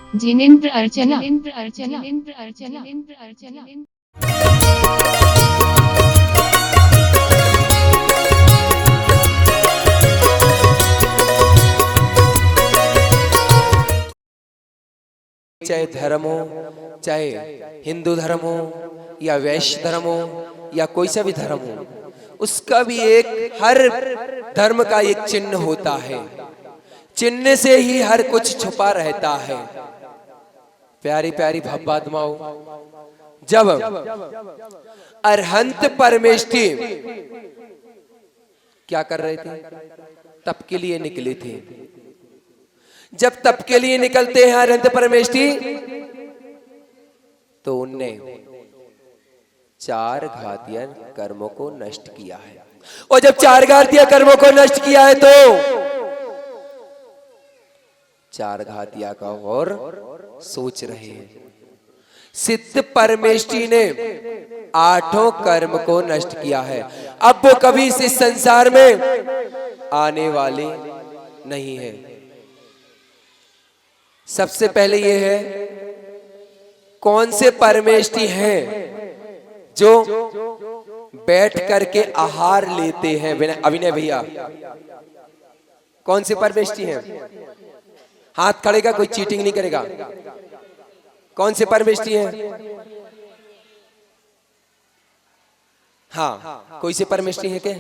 जिनेन्द्र अर्चना, जिनेन्द्र अर्चना, जिनेन्द्र अर्चना, जिनेन्द्र अर्चना। चाहे धर्म हो, चाहे हिंदू धर्म हो या वैश्य धर्म हो या कोई सा भी धर्म हो, उसका भी एक हर धर्म का एक चिन्ह होता है। चिन्ह से ही हर कुछ छुपा रहता है। प्यारी प्यारी भव्यात्माओं, जब अरहंत परमेष्ठी क्या कर रहे थे? तप के लिए निकले थे। जब तप के लिए निकलते हैं अरहंत परमेष्ठी, तो उनने 4 घातीय कर्मों को नष्ट किया है। और जब 4 घातीय कर्मों को नष्ट किया है तो 4 घातिया का और सोच रहे हैं। सिद्ध परमेष्ठी ने 8 कर्म को नष्ट किया है। अब वो कभी इस संसार में आने वाले नहीं है। सबसे पहले ये है, कौन से परमेष्ठी हैं जो बैठ करके आहार लेते हैं? अभिनय भैया, कौन से परमेष्ठी हैं? हाथ खड़ेगा, कोई चीटिंग नहीं करेगा। कौन से परमेष्ठी हैं? हाँ, कोई से परमेष्ठी है क्या?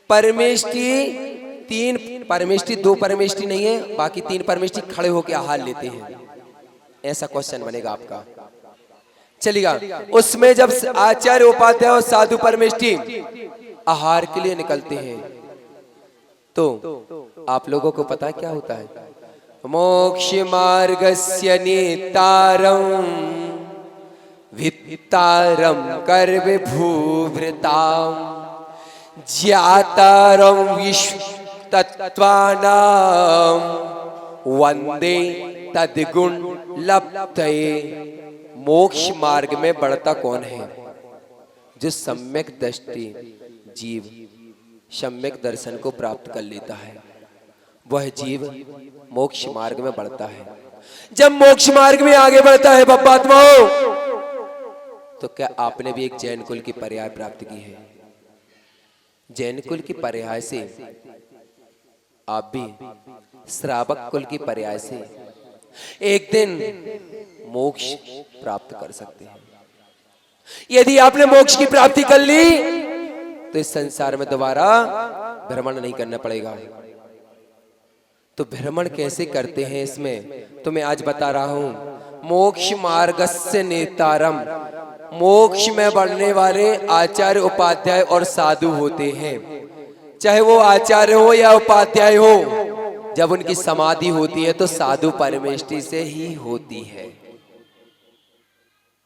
परमेष्ठी 3 परमेष्ठी, 2 परमेष्ठी नहीं है, बाकी 3 परमेष्ठी खड़े होकर आहार लेते हैं। ऐसा क्वेश्चन बनेगा आपका। चलिएगा, उसमें जब आचार्य उपाध्याय और साधु परमेष्ठी आहार के लिए निकलते हैं तो आप लोगों को पता है क्या होता है? मोक्ष मार्गस्य नेतारं वित्तारं कर्म भूभृतां ज्ञातारं विश्व तत्त्वानां वंदे तद्गुण लब्धये। मोक्ष मार्ग में बढ़ता कौन है? जो सम्यक दृष्टि जीव सम्यक दर्शन को प्राप्त कर लेता है, वह जीव मोक्ष मार्ग में बढ़ता है। जब मोक्ष मार्ग में आगे बढ़ता है बब्बात्माओं, तो क्या आपने भी एक जैन कुल की पर्याय प्राप्त की है? जैन कुल की पर्याय से आप भी श्रावक कुल की पर्याय से एक दिन मोक्ष प्राप्त कर सकते हैं। यदि आपने मोक्ष की प्राप्ति कर ली तो इस संसार में दोबारा भ्रमण नहीं करना पड़ेगा। तो भ्रमण कैसे करते हैं इसमें तो मैं आज बता रहा हूं। मोक्ष मार्गस्य नेतारम, मोक्ष में बढ़ने वाले आचार्य उपाध्याय और साधु होते हैं। चाहे वो आचार्य हो या उपाध्याय हो, जब उनकी समाधि होती है तो साधु परमेष्ठी से ही होती है।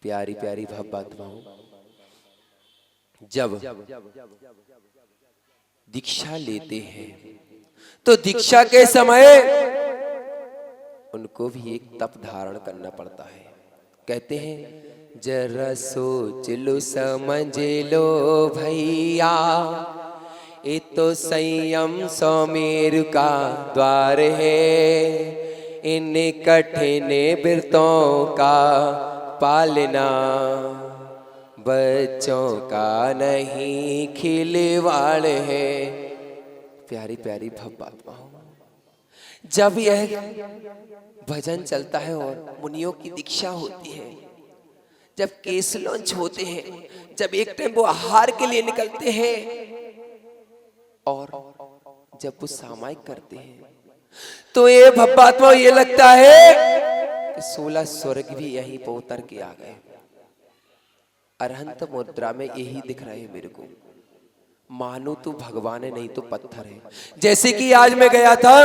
प्यारी प्यारी भव्यात्माओं, जब दीक्षा लेते हैं तो दीक्षा के समय उनको भी एक तप धारण करना पड़ता है। कहते हैं जरा सोच लो समझ लो भैया, ये तो संयम सौमेरु का द्वार है, इन कठिन व्रतों का पालना बच्चों का नहीं खिलवाड़ है। प्यारी प्यारी भव्यात्माओं, जब यह भजन चलता है और मुनियों की दीक्षा होती है, जब केस लॉन्च होते हैं, जब एक टाइम वो आहार के लिए निकलते हैं और जब वो सामायिक करते हैं, तो ये भव्यात्माओं ये लगता है कि 16 स्वर्ग भी यहीं पर उतर के आ गए। अरहंत मुद्रा में यही दिख रहे हैं मेरे को, मानो तो भगवान है नहीं तो पत्थर है। जैसे कि आज मैं गया था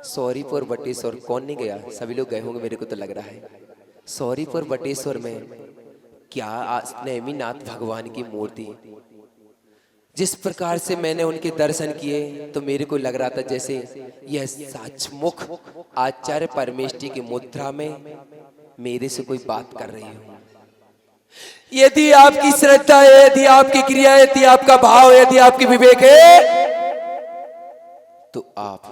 सौरीपुर बटेश्वर, कौन नहीं गया? सभी लोग गए होंगे मेरे को तो लग रहा है। सौरीपुर बटेश्वर में क्या नेमिनाथ भगवान की मूर्ति, जिस प्रकार से मैंने उनके दर्शन किए तो मेरे को लग रहा था जैसे यह सचमुच आचार्य परमेष्ठी की मुद्रा में मेरे से कोई बात कर रही हो। यदि आपकी श्रद्धा है, यदि आपकी क्रिया है, यदि आपका भाव है, यदि आपकी विवेक है, तो आप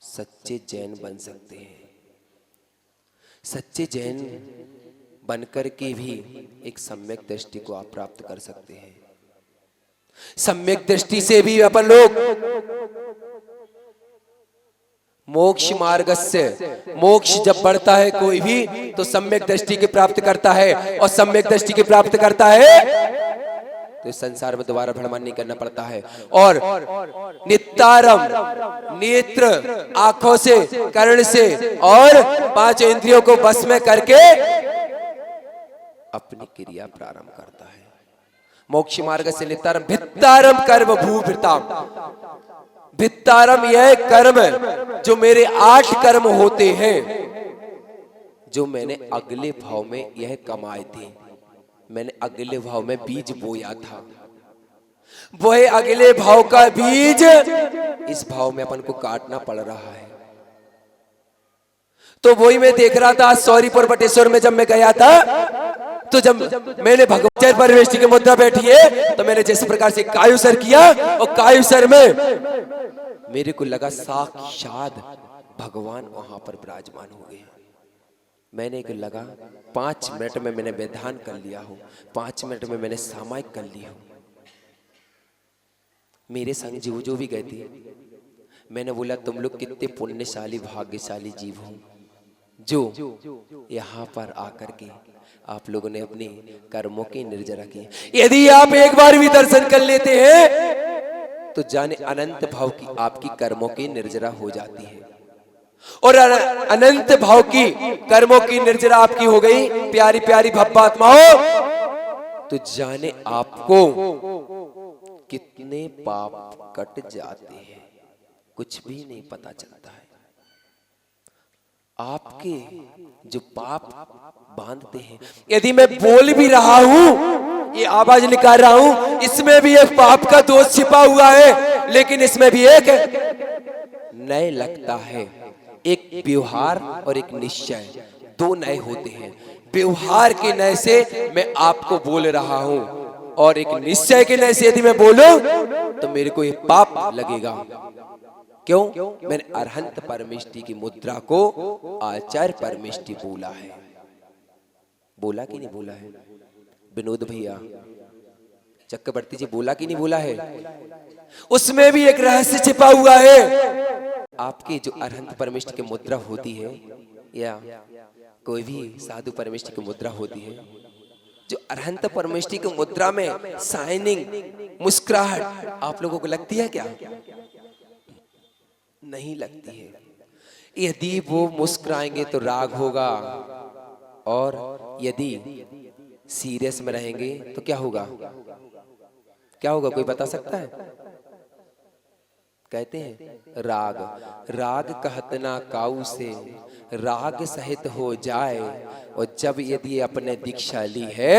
सच्चे जैन बन सकते हैं। सच्चे जैन बनकर के भी एक सम्यक दृष्टि को आप प्राप्त कर सकते हैं। सम्यक दृष्टि से भी अपन लोग मोक्ष मार्ग से, मोक्ष जब बढ़ता है कोई भी तो सम्यक दृष्टि की प्राप्त करता है, और सम्यक दृष्टि की प्राप्त करता है तो इस संसार में दोबारा भ्रमण नहीं करना पड़ता है। और नित्यारम नेत्र, आंखों से, कर्ण से और 5 इंद्रियों को बस में करके अपनी क्रिया प्रारंभ करता है। मोक्ष मार्ग से नित्यारम, भित्तारम कर्म भूभृताम। भित्तारम यह कर्म जो मेरे 8 कर्म होते हैं, जो मैंने अगले भाव में यह कमाए थे। मैंने अगले भाव में बीज बोया था, वह अगले भाव का बीज इस भाव में अपन को काटना पड़ रहा है। तो वही मैं देख रहा था सौरीपुर बटेश्वर में, जब मैं गया था तो जब मैंने भगवत परमेष्टि की मुद्रा बैठी है तो मैंने जिस प्रकार से कायुसर किया, और कायुसर में मेरे को लगा साक्षात भगवान वहां पर विराजमान हो गए। मैंने एक लगा 5 मिनट में मैंने विधान कर लिया हूं, 5 मिनट में मैंने सामायिक कर लिया हूं। मेरे संग जो भी गए थे, मैंने बोला तुम लोग कितने पुण्यशाली भाग्यशाली जीव हो, जो यहाँ पर आकर के आप लोगों ने अपने कर्मों की निर्जरा की। यदि आप एक बार भी दर्शन कर लेते हैं तो जाने अनंत भाव की आपकी कर्मों की निर्जरा हो जाती है, और अनंत भाव की कर्मों की निर्जरा आपकी हो गई प्यारी प्यारी भव्यात्माओं, तो जाने आपको कितने पाप कट जाते हैं, कुछ भी नहीं पता चलता है। आपके जो पाप बांधते हैं, यदि मैं बोल भी रहा हूं, ये आवाज निकाल रहा हूं, इसमें भी एक पाप का दोष छिपा हुआ है, लेकिन इसमें भी एक नए लगता है। एक व्यवहार और एक निश्चय, 2 नए होते हैं। व्यवहार के नए से मैं आपको बोल रहा हूं, और एक निश्चय के नए से यदि मैं बोलूं तो मेरे को ये पाप लगेगा। क्यों? मैंने अरहंत परमेष्टि की मुद्रा को आचार्य परमेष्टि बोला है। बोला कि नहीं बोला है? विनोद भैया चक्रवर्ती जी बोला कि नहीं बोला है? उसमें भी एक रहस्य छिपा हुआ है। आपकी जो अरहंत परमेष्टि की मुद्रा होती है, या कोई भी साधु परमेष्टि की मुद्रा होती है, जो अरहंत परमेष्टि की मुद्रा में शाइनिंग, मुस्कुराहट आप लोगों को लगती है क्या? नहीं लगती है। यदि वो मुस्कुराएंगे तो राग होगा, और यदि सीरियस में रहेंगे तो क्या होगा? क्या होगा? कोई बता सकता है? कहते हैं राग। राग कहत ना काऊ से राग सहित हो जाए, और जब यदि अपने दीक्षा ली है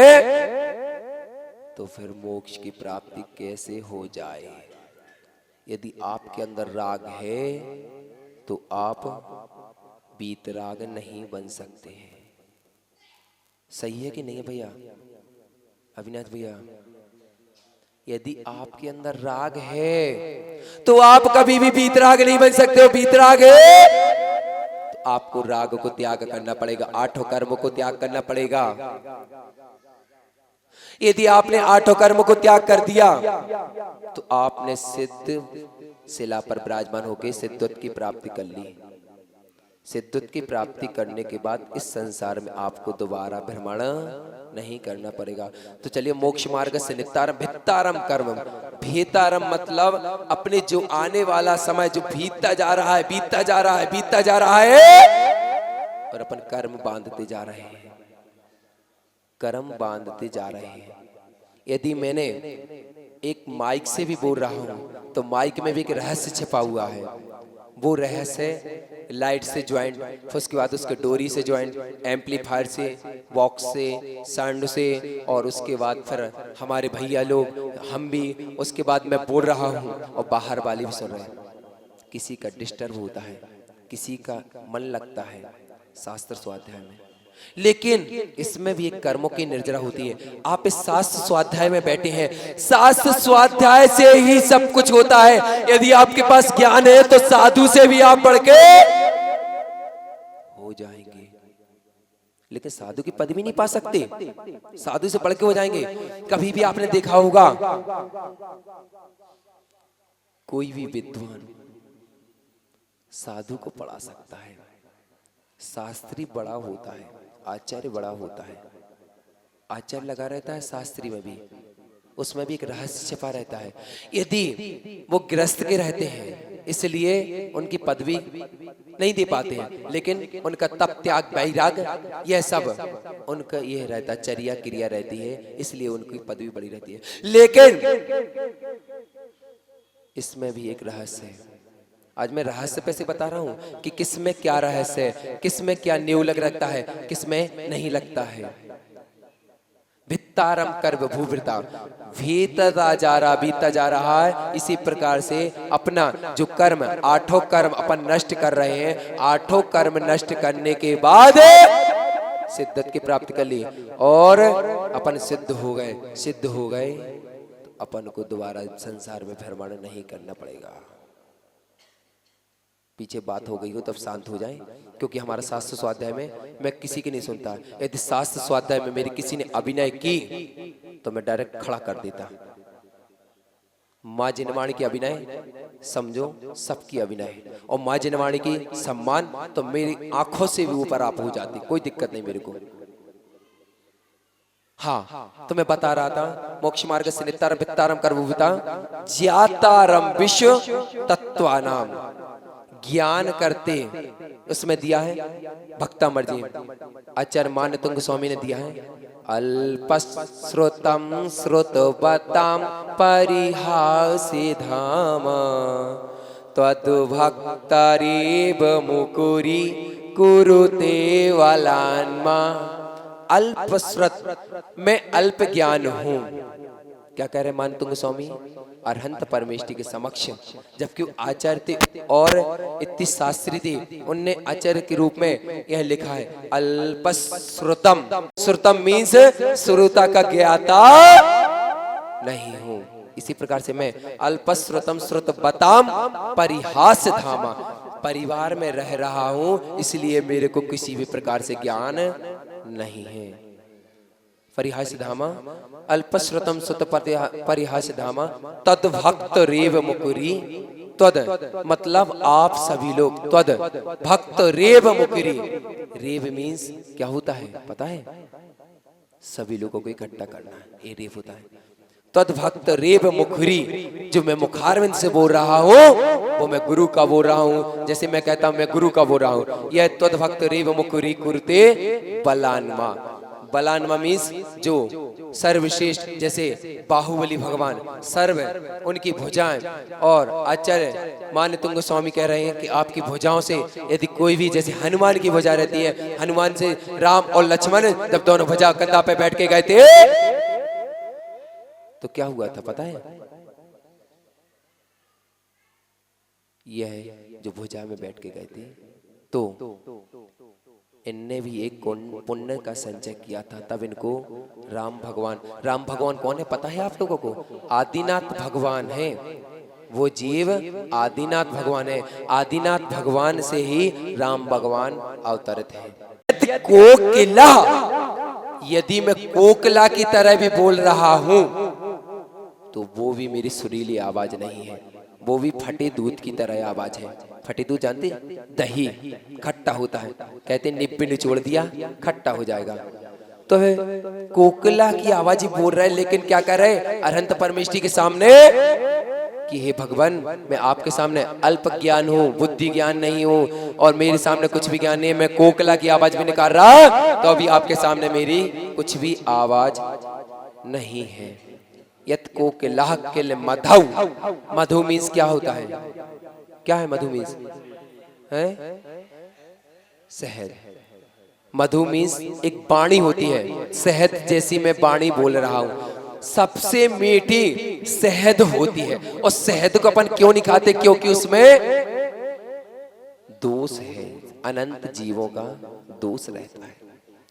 तो फिर मोक्ष की प्राप्ति कैसे हो जाए? यदि आपके अंदर राग है तो आप बीतराग नहीं बन सकते हैं। सही है कि नहीं है भैया? अविनाश भैया, यदि आपके अंदर राग है तो आप कभी भी बीतराग नहीं बन सकते हो। बीतराग है तो आपको राग को त्याग करना पड़ेगा, 8 कर्मों को त्याग करना पड़ेगा। यदि आपने 8 कर्मों को त्याग कर दिया तो आपने सिद्ध शिला पर विराजमान होकर सिद्धत्व की प्राप्ति कर ली। सिद्धत्व की प्राप्ति करने के बाद इस संसार में आपको दोबारा भ्रमण नहीं करना पड़ेगा। तो चलिए, मोक्ष मार्ग से नित्तारम भित्तारम कर्म। भीतारम मतलब अपने जो आने वाला समय जो बीतता जा रहा है, बीतता जा रहा है, बीतता जा रहा है, और अपन कर्म बांधते जा रहे हैं, कर्म बांधते जा रहे हैं। यदि मैंने एक माइक से भी बोल रहा हूं तो माइक में भी एक रहस्य छिपा हुआ है। वो रहस्य लाइट से ज्वाइंट, फिर उसके बाद उसके डोरी से ज्वाइंट, एम्पलीफायर से, बॉक्स से, साउंड से, और उसके बाद फिर हमारे भैया लोग, हम भी, उसके बाद मैं बोल रहा हूँ और बाहर वाले भी सुन रहे हैं। किसी का डिस्टर्ब होता है, किसी का मन लगता है शास्त्र स्वाध्याय में, लेकिन इसमें भी एक कर्मों की निर्जरा होती है। आप इस शास्त्र स्वाध्याय में बैठे हैं, शास्त्र स्वाध्याय से ही सब कुछ होता है। यदि आपके पास ज्ञान है तो साधु से भी आप बढ़ के हो जाएंगे। लेकिन साधु की पदवी नहीं पा सकते, साधु से बढ़ के हो जाएंगे। कभी भी आपने देखा होगा कोई भी विद्वान साधु को पढ़ा सकता है, शास्त्री बड़ा होता है, आचार्य बड़ा होता है, आचार्य लगा रहता है शास्त्री में भी, उसमें भी एक रहस्य छिपा रहता है। यदि वो गृहस्थ के रहते हैं इसलिए उनकी पदवी नहीं दे पाते हैं, लेकिन उनका तप त्याग वैराग यह सब उनका यह रहता, चर्या क्रिया रहती है, इसलिए उनकी पदवी बड़ी रहती है। लेकिन इसमें भी एक रहस्य है। आज मैं रहस्य पे से बता रहा हूं कि किसमें क्या रहस्य है, किसमें क्या न्यू लग रखता है, किसमें नहीं लगता है। भित्तारम कर्म भूवृता, बीता जा रहा है। इसी प्रकार से अपना जो कर्म, आठों कर्म अपन नष्ट कर रहे हैं, आठों कर्म नष्ट करने के बाद सिद्धत की प्राप्ति कर ली और अपन सिद्ध हो गए तो अपन को दोबारा संसार में भ्रमण नहीं करना पड़ेगा। पीछे बात हो गई हो तब शांत हो जाएं, क्योंकि हमारा शास्त्र स्वाध्याय में मैं किसी की नहीं सुनता। यदि शास्त्र स्वाध्याय में मेरे किसी ने अभिनय की तो मैं डायरेक्ट खड़ा कर देता। माँ जिनवाणी की अभिनय समझो सबकी अभिनय है, और माँ जिनवाणी की सम्मान तो मेरी आंखों से भी ऊपर आप हो जाती, कोई दिक्कत नहीं मेरे को। हाँ, तो मैं बता रहा था मोक्ष मार्ग से नित्तारम भित्तारम कर्मभूता ज्ञातारम विश्व तत्वानाम, ज्ञान करते उसमें दिया है भक्तामर जी, आचार्य मान्य तुंग स्वामी ने दिया है। अल्पश्रुतम श्रुतवताम परिहासी धाम तद्भक्तारेव मुकुरी कुरुते वलान्मा। अल्पश्रुत, मैं अल्प ज्ञान हूं। क्या कह रहे मान्य तुंग स्वामी? अरहंत परमेष्टि के समक्ष, जबकि आचार्य थे और इतनी शास्त्री थे, उनने आचार्य के रूप में यह लिखा है अल्पश्रुतम। श्रुतम मीन्स श्रुता का ज्ञाता नहीं हूं। इसी प्रकार से मैं अल्पश्रुतम श्रुतवताम परिहास धामा, परिवार में रह रहा हूं इसलिए मेरे को किसी भी प्रकार से ज्ञान नहीं है। परिहास्य धामा अल्पश्रुतम सुत परिहास्य धामा तद भक्त रेव मुकुरी, तद मतलब आप सभी लोग, तद भक्त रेव मुकुरी। रेव मीन्स क्या होता है पता है? सभी लोगों को इकट्ठा करना, ये रेव होता है। तद भक्त रेव मुखरी, जो मैं मुखारविंद से बोल रहा हूँ वो मैं गुरु का बोल रहा हूँ, जैसे मैं कहता हूँ मैं गुरु का बोल रहा हूँ। यह तद भक्त रेव मुखरी कुरुते बलान्मा। बलान्मा मीन्स जो सर्वश्रेष्ठ, जैसे बाहुबली भगवान सर्व उनकी भुजाएं, और आचार्य मान्य तुंग स्वामी कह रहे हैं कि आपकी भुजाओं से यदि कोई भी, जैसे हनुमान की भुजा रहती है, हनुमान से राम और लक्ष्मण जब दोनों भुजा कंधा पे बैठ के गए थे तो क्या हुआ था पता है? यह जो भुजा में बैठ के गए थे तो इनने भी एक पुण्य का संचय किया था, तब इनको राम भगवान कौन है पता है आप लोगों को? आदिनाथ भगवान है। वो जीव आदिनाथ भगवान है, आदिनाथ भगवान से ही राम भगवान अवतरित है। कोकिला, यदि मैं कोकिला की तरह भी बोल रहा हूं तो वो भी मेरी सुरीली आवाज नहीं है, वो भी फटे दूध की तरह आवाज है। फटे दूध जानते? दही खट्टा होता है, कहते निब्बे निचोड़ दिया खट्टा हो जाएगा। तो है कोकिला की आवाज ही बोल रहा है, लेकिन क्या कर रहे हैं अरहंत परमेष्टि के सामने कि हे भगवान, मैं आपके सामने अल्प ज्ञान हूँ, बुद्धि ज्ञान नहीं हूँ, और मेरे सामने कुछ भी ज्ञान नहीं है। मैं कोकिला की आवाज भी निकाल रहा तो अभी आपके सामने मेरी कुछ भी आवाज नहीं है। यत कोकिला किल मधु, मधु मीन्स क्या होता है? क्या है मधु मीन्स? है शहद। मधु मीन्स एक वाणी होती है, शहद जैसी मैं वाणी बोल रहा हूं। सबसे मीठी शहद होती है, और शहद को अपन क्यों नहीं खाते? क्योंकि उसमें दोष है, अनंत जीवों का दोष रहता है,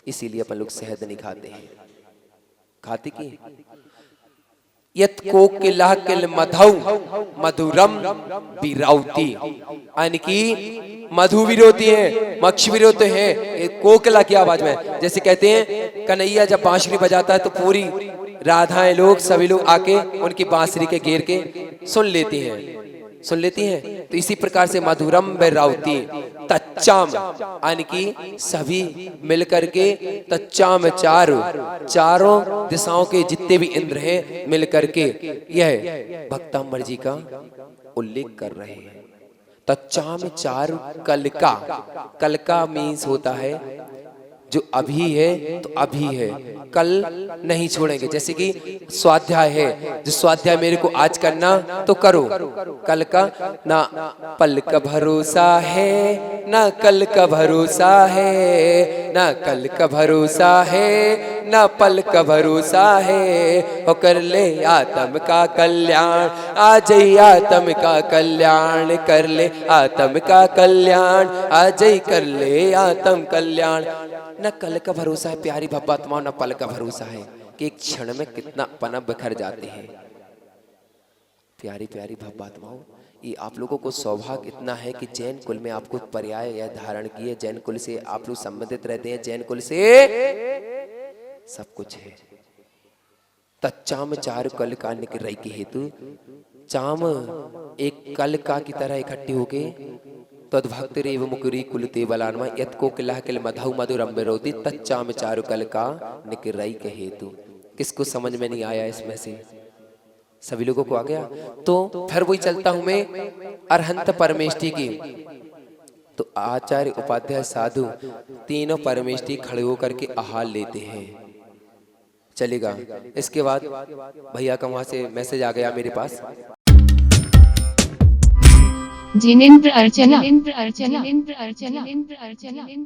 इसीलिए अपन लोग शहद नहीं खाते हैं। खाते की यत कोकिला किल मधु मधुरम बिराउती, यानी कि मधु भी रोती है, मक्ष भी रोते हैं, कोकिला की आवाज में। जैसे कहते हैं कन्हैया जब बांसुरी बजाता है तो पूरी राधाएं लोग सभी लोग आके उनकी बांसुरी के घेर के सुन लेती हैं। तो इसी प्रकार से मधुरम राउती तच्चाम यानी कि सभी मिलकर के तच्चाम चारों दिशाओं के जितने भी इंद्र हैं मिलकर के यह भक्तांबर जी का उल्लेख कर रहे हैं। तच्चाम चारु कलका मीन्स होता है जो अभी है तो अभी है, कल नहीं छोड़ेंगे। जैसे कि स्वाध्याय है, जो स्वाध्याय मेरे को आज करना तो करो, कल का ना पल का भरोसा है, ना कल का भरोसा है, ना कल का भरोसा है, ना पल का भरोसा है। और कर ले आत्म का कल्याण, आज ही आत्म का कल्याण, कर ले आत्म का कल्याण, आज ही कर ले आत्म कल्याण। न कल का भरोसा है प्यारी भब्बात्माओं, न पल का भरोसा है कि एक क्षण में कितना पना बिखर जाते हैं। प्यारी प्यारी भब्बात्माओं, ये आप लोगों को सौभाग्य इतना है कि जैन कुल में आपको पर्याय या धारण किए, जैन कुल से आप लोग संबंधित रहते हैं, जैन कुल से सब कुछ है। तच्चाम चारु कल का निकरई के हेतु, चाम एक कल का की तरह इकट्ठे होके तद्भक्त रेव मुकुरी कुलते बलानमा यत कोकिला किल मधु मधुरम विरोधी तच्चाम चारु कल का निकरई के हेतु। किसको समझ में नहीं आया इसमें से? सभी लोगों को आ गया? तो फिर वही चलता हूं मैं अरहंत परमेष्टि की। तो आचार्य उपाध्याय साधु तीनों परमेष्टि खड़े होकर के आहार लेते हैं। चलेगा। इसके बाद भैया का वहां से मैसेज आ गया मेरे पास। जिनेंद्र अर्चना